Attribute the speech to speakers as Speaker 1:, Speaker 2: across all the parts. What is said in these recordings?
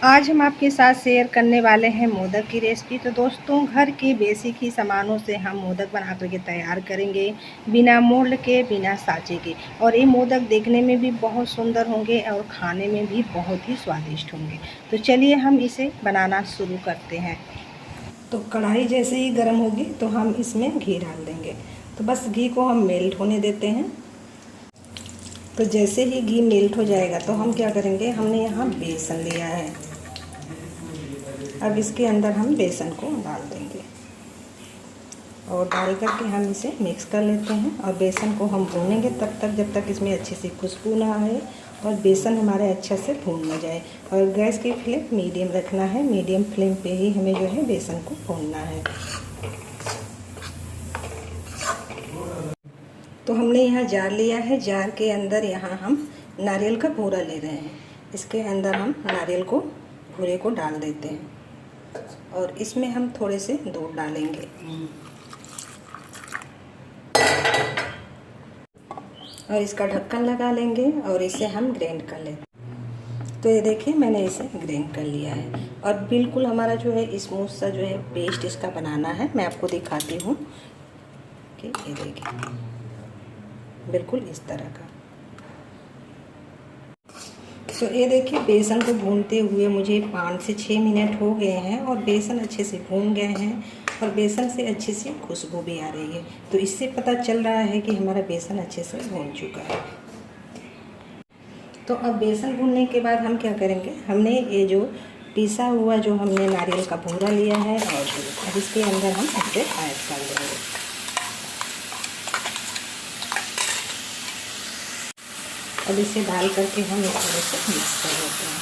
Speaker 1: आज हम आपके साथ शेयर करने वाले हैं मोदक की रेसिपी। तो दोस्तों, घर के बेसिक ही सामानों से हम मोदक बना करके तैयार करेंगे, बिना मोल्ड के, बिना साँचे के। और ये मोदक देखने में भी बहुत सुंदर होंगे और खाने में भी बहुत ही स्वादिष्ट होंगे। तो चलिए हम इसे बनाना शुरू करते हैं। तो कढ़ाई जैसे ही गर्म होगी तो हम इसमें घी डाल देंगे। तो बस घी को हम मेल्ट होने देते हैं। तो जैसे ही घी मेल्ट हो जाएगा तो हम क्या करेंगे, हमने यहाँ बेसन लिया है। अब इसके अंदर हम बेसन को डाल देंगे और डाल करके हम इसे मिक्स कर लेते हैं। और बेसन को हम भूनेंगे तब तक जब तक इसमें अच्छे से खुशबू ना आए और बेसन हमारे अच्छे से भून ना जाए। और गैस की फ्लेम मीडियम रखना है। मीडियम फ्लेम पे ही हमें जो है बेसन को भूनना है। तो हमने यहाँ जार लिया है। जार के अंदर यहाँ हम नारियल का बूरा ले रहे हैं। इसके अंदर हम नारियल को बूरे को डाल देते हैं और इसमें हम थोड़े से दूध डालेंगे और इसका ढक्कन लगा लेंगे और इसे हम ग्राइंड कर लेते। तो ये देखिए, मैंने इसे ग्राइंड कर लिया है और बिल्कुल हमारा जो है स्मूथ सा जो है पेस्ट इसका बनाना है। मैं आपको दिखाती हूँ कि ये देखिए, बिल्कुल इस तरह का। तो ये देखिए, बेसन को भूनते हुए मुझे 5 से 6 मिनट हो गए हैं और बेसन अच्छे से भून गए हैं और बेसन से अच्छे से खुशबू भी आ रही है। तो इससे पता चल रहा है कि हमारा बेसन अच्छे से भून चुका है। तो अब बेसन भूनने के बाद हम क्या करेंगे, हमने ये जो पिसा हुआ जो हमने नारियल का बूरा लिया है और अब इसके अंदर हम इसे ऐड कर देंगे। अब इसे डाल करके हम इस तरह से मिक्स कर देते हैं।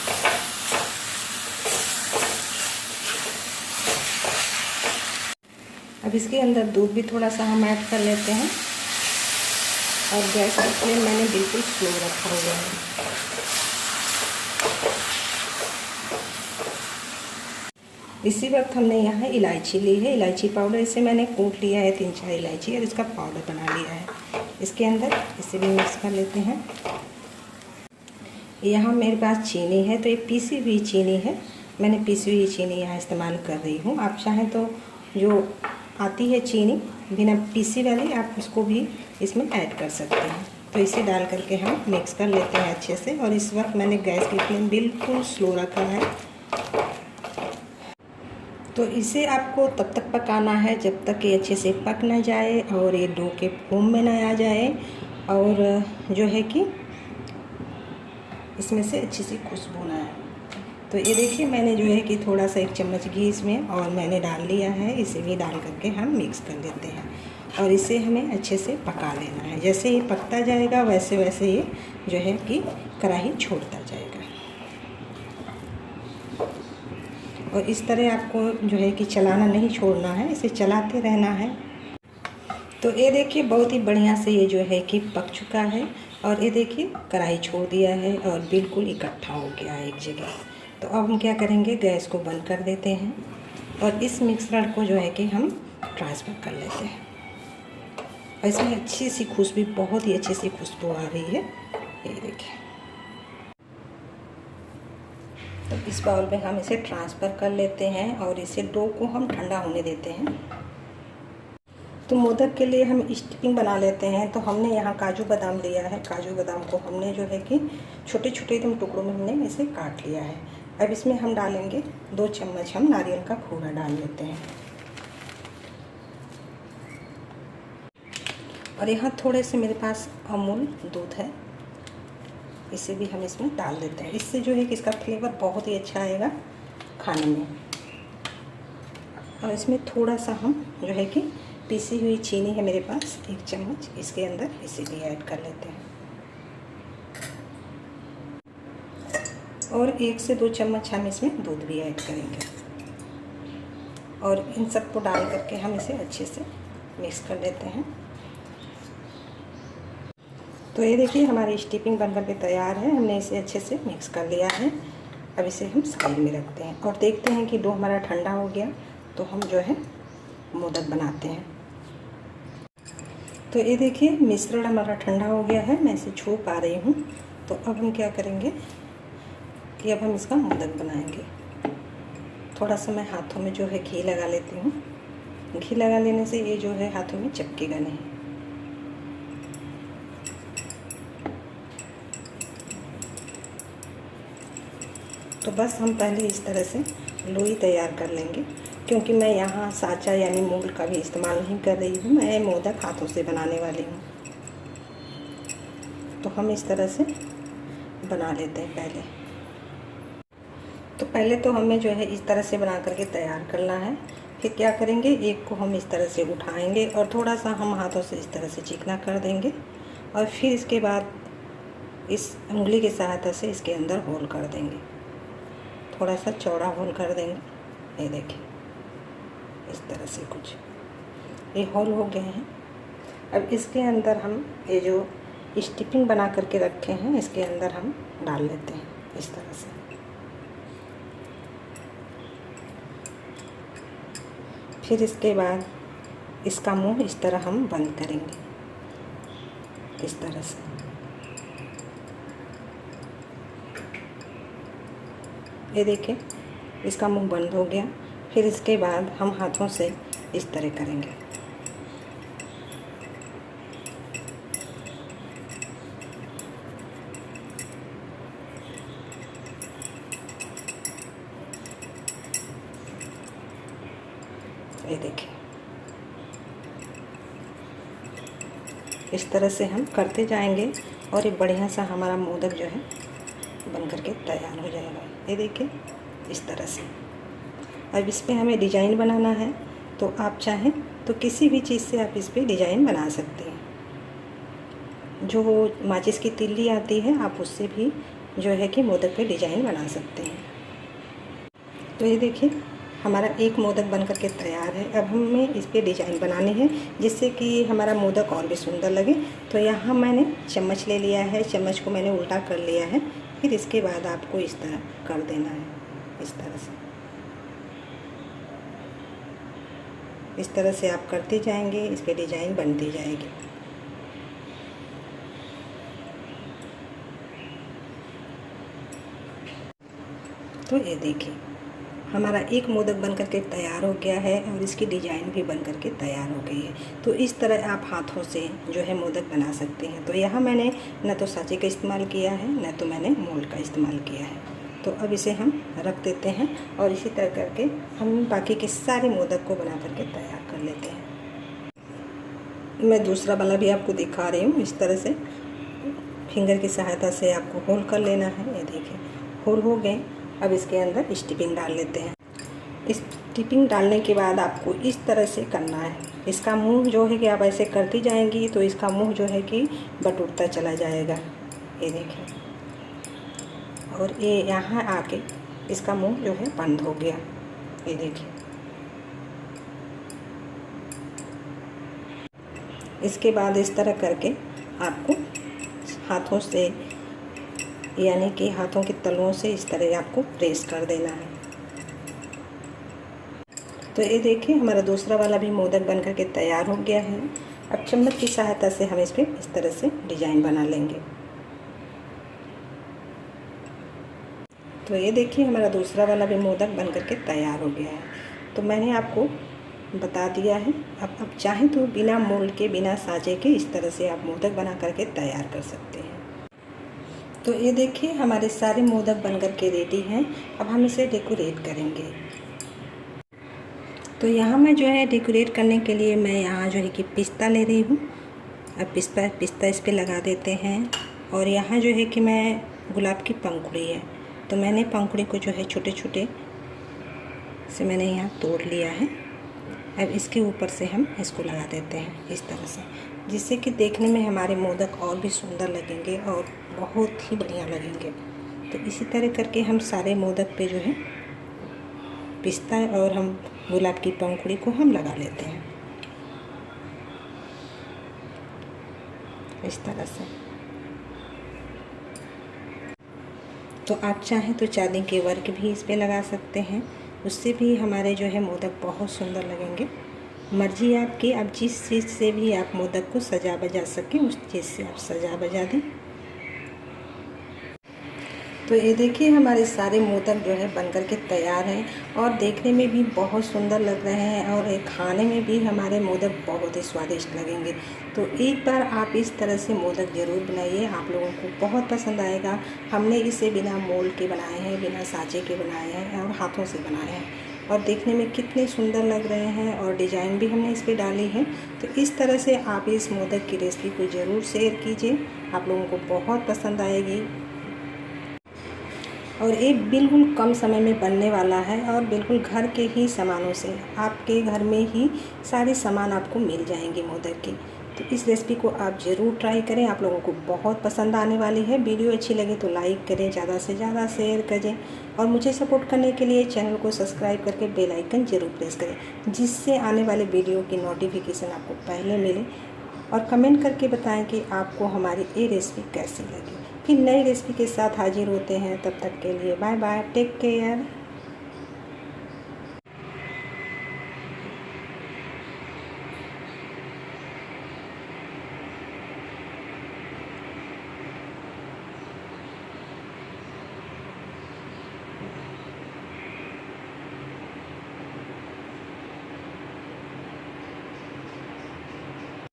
Speaker 1: अब इसके अंदर दूध भी थोड़ा सा हम ऐड कर लेते हैं और गैस का फ्लेम मैंने बिल्कुल स्लो रखा हुआ है। इसी वक्त हमने यहाँ इलायची ली है, इलायची पाउडर। इसे मैंने कूट लिया है 3-4 इलायची और इसका पाउडर बना लिया है। इसके अंदर इसे भी मिक्स कर लेते हैं। यहाँ मेरे पास चीनी है, तो ये पीसी हुई चीनी है। मैंने पीसी हुई चीनी यहाँ इस्तेमाल कर रही हूँ। आप चाहें तो जो आती है चीनी बिना पीसी वाली, आप उसको भी इसमें ऐड कर सकते हैं। तो इसे डाल करके हम मिक्स कर लेते हैं अच्छे से। और इस वक्त मैंने गैस की फ्लेम बिल्कुल स्लो रखा है। तो इसे आपको तब तक पकाना है जब तक ये अच्छे से पक ना जाए और ये डो के फॉर्म में ना आ जाए और जो है कि इसमें से अच्छी सी खुशबू ना आए। तो ये देखिए, मैंने जो है कि थोड़ा सा 1 चम्मच घी इसमें और मैंने डाल लिया है। इसे भी डाल करके हम मिक्स कर लेते हैं और इसे हमें अच्छे से पका लेना है। जैसे ही पकता जाएगा वैसे वैसे ये जो है कि कढ़ाई छोड़ता जाएगा। और इस तरह आपको जो है कि चलाना नहीं छोड़ना है, इसे चलाते रहना है। तो ये देखिए, बहुत ही बढ़िया से ये जो है कि पक चुका है और ये देखिए कढ़ाई छोड़ दिया है और बिल्कुल इकट्ठा हो गया है एक जगह। तो अब हम क्या करेंगे, गैस को बंद कर देते हैं और इस मिश्रण को जो है कि हम ट्रांसफ़र कर लेते हैं। और इसमें अच्छी सी खुशबू, बहुत ही अच्छी सी खुशबू आ रही है। ये देखिए, तो इस बाउल में हम इसे ट्रांसफ़र कर लेते हैं और इसे डो को हम ठंडा होने देते हैं। तो मोदक के लिए हम स्टफिंग बना लेते हैं। तो हमने यहाँ काजू बादाम लिया है। काजू बादाम को हमने जो है कि छोटे छोटे एकदम टुकड़ों में हमने इसे काट लिया है। अब इसमें हम डालेंगे 2 चम्मच हम नारियल का बूरा डाल लेते हैं और यहाँ थोड़े से मेरे पास अमूल दूध है, इसे भी हम इसमें डाल देते हैं। इससे जो है कि इसका फ्लेवर बहुत ही अच्छा आएगा खाने में। और इसमें थोड़ा सा हम जो है कि पीसी हुई चीनी है मेरे पास 1 चम्मच, इसके अंदर इसे भी ऐड कर लेते हैं और 1 से 2 चम्मच हम इसमें दूध भी ऐड करेंगे और इन सबको डाल करके हम इसे अच्छे से मिक्स कर लेते हैं। तो ये देखिए, हमारी स्टफिंग बनकर के तैयार है। हमने इसे अच्छे से मिक्स कर लिया है। अब इसे हम साइड में रखते हैं और देखते हैं कि डो हमारा ठंडा हो गया तो हम जो है मोदक बनाते हैं। तो ये देखिए, मिश्रण हमारा ठंडा हो गया है। मैं इसे छू पा रही हूँ। तो अब हम क्या करेंगे कि अब हम इसका मोदक बनाएंगे। थोड़ा सा मैं हाथों में जो है घी लगा लेती हूँ। घी लगा लेने से ये जो है हाथों में चिपकेगा नहीं। तो बस हम पहले इस तरह से लोई तैयार कर लेंगे, क्योंकि मैं यहाँ साँचा यानी मोल्ड का भी इस्तेमाल नहीं कर रही हूँ, मैं मोदक हाथों से बनाने वाली हूँ। तो हम इस तरह से बना लेते हैं पहले। तो पहले तो हमें जो है इस तरह से बना करके तैयार करना है। फिर क्या करेंगे, एक को हम इस तरह से उठाएंगे और थोड़ा सा हम हाथों से इस तरह से चिकना कर देंगे, और फिर इसके बाद इस उंगली की सहायता से इसके अंदर होल कर देंगे। थोड़ा सा चौड़ा होल कर देंगे। ये देखिए इस तरह से कुछ ये होल हो गए हैं। अब इसके अंदर हम ये जो स्टिपिंग बना करके रखे हैं इसके अंदर हम डाल लेते हैं इस तरह से। फिर इसके बाद इसका मुंह इस तरह हम बंद करेंगे, इस तरह से। ये देखिए इसका मुंह बंद हो गया। फिर इसके बाद हम हाथों से इस तरह करेंगे। ये देखिए इस तरह से हम करते जाएंगे और ये बढ़िया सा हमारा मोदक जो है बन करके तैयार हो जाएगा। ये देखिए इस तरह से। अब इस पर हमें डिज़ाइन बनाना है, तो आप चाहें तो किसी भी चीज़ से आप इस पर डिज़ाइन बना सकते हैं। जो माचिस की तिल्ली आती है आप उससे भी जो है कि मोदक पे डिज़ाइन बना सकते हैं। तो ये देखिए हमारा एक मोदक बन करके तैयार है। अब हमें इस पे डिज़ाइन बनाने हैं जिससे कि हमारा मोदक और भी सुंदर लगे। तो यहाँ मैंने चम्मच ले लिया है, चम्मच को मैंने उल्टा कर लिया है। फिर इसके बाद आपको इस तरह कर देना है, इस तरह से। इस तरह से आप करते जाएंगे, इस पे डिज़ाइन बनती जाएगी। तो ये देखिए हमारा एक मोदक बन करके तैयार हो गया है और इसकी डिज़ाइन भी बन करके तैयार हो गई है। तो इस तरह आप हाथों से जो है मोदक बना सकते हैं। तो यहाँ मैंने न तो साँचे का इस्तेमाल किया है, न तो मैंने मोल्ड का इस्तेमाल किया है। तो अब इसे हम रख देते हैं और इसी तरह करके हम बाकी के सारे मोदक को बना करके तैयार कर लेते हैं। मैं दूसरा वाला भी आपको दिखा रही हूँ। इस तरह से फिंगर की सहायता से आपको होल कर लेना है। ये देखिए होल हो गए। अब इसके अंदर स्टिपिंग डाल लेते हैं। स्टिपिंग डालने के बाद आपको इस तरह से करना है। इसका मुंह जो है कि आप ऐसे करती जाएंगी तो इसका मुंह जो है कि बटुरता चला जाएगा। ये देखिए, और ये यहाँ आके इसका मुंह जो है बंद हो गया। ये देखिए इसके बाद इस तरह करके आपको हाथों से यानी कि हाथों के तलुओं से इस तरह आपको प्रेस कर देना है। तो ये देखिए हमारा दूसरा वाला भी मोदक बन करके तैयार हो गया है। अब चम्मच की सहायता से हम इस पर इस तरह से डिज़ाइन बना लेंगे। तो ये देखिए हमारा दूसरा वाला भी मोदक बन करके तैयार हो गया है। तो मैंने आपको बता दिया है। अब चाहें तो बिना मोल्ड के, बिना साँचे के इस तरह से आप मोदक बना करके तैयार कर सकते हैं। तो ये देखिए हमारे सारे मोदक बनकर के रेडी हैं। अब हम इसे डेकोरेट करेंगे। तो यहाँ मैं जो है डेकोरेट करने के लिए मैं यहाँ जो है कि पिस्ता ले रही हूँ। अब पिस्ता इस पर लगा देते हैं। और यहाँ जो है कि मैं गुलाब की पंखुड़ी है, तो मैंने पंखुड़ी को जो है छोटे छोटे से मैंने यहाँ तोड़ लिया है। अब इसके ऊपर से हम इसको लगा देते हैं इस तरह से, जिससे कि देखने में हमारे मोदक और भी सुंदर लगेंगे और बहुत ही बढ़िया लगेंगे। तो इसी तरह करके हम सारे मोदक पे जो है पिस्ता और हम गुलाब की पंखुड़ी को हम लगा लेते हैं इस तरह से। तो आप चाहें तो चांदी के वर्क भी इस पे लगा सकते हैं, उससे भी हमारे जो है मोदक बहुत सुंदर लगेंगे। मर्जी आपकी, आप जिस चीज़ से भी आप मोदक को सजा बजा सकें उस चीज़ से आप सजा बजा दें। तो ये देखिए हमारे सारे मोदक जो है बनकर के तैयार हैं और देखने में भी बहुत सुंदर लग रहे हैं और ये खाने में भी हमारे मोदक बहुत ही स्वादिष्ट लगेंगे। तो एक बार आप इस तरह से मोदक ज़रूर बनाइए, आप लोगों को बहुत पसंद आएगा। हमने इसे बिना मोल्ड के बनाए हैं, बिना साँचे के बनाए हैं और हाथों से बनाए हैं और देखने में कितने सुंदर लग रहे हैं और डिज़ाइन भी हमने इस पर डाली है। तो इस तरह से आप इस मोदक की रेसिपी को ज़रूर शेयर कीजिए, आप लोगों को बहुत पसंद आएगी। और ये बिल्कुल कम समय में बनने वाला है और बिल्कुल घर के ही सामानों से, आपके घर में ही सारे सामान आपको मिल जाएंगे मोदक के। तो इस रेसिपी को आप ज़रूर ट्राई करें, आप लोगों को बहुत पसंद आने वाली है। वीडियो अच्छी लगे तो लाइक करें, ज़्यादा से ज़्यादा शेयर करें और मुझे सपोर्ट करने के लिए चैनल को सब्सक्राइब करके बेल आइकन ज़रूर प्रेस करें, जिससे आने वाले वीडियो की नोटिफिकेशन आपको पहले मिले। और कमेंट करके बताएं कि आपको हमारी ये रेसिपी कैसी लगी। फिर नई रेसिपी के साथ हाजिर होते हैं, तब तक के लिए बाय बाय, टेक केयर।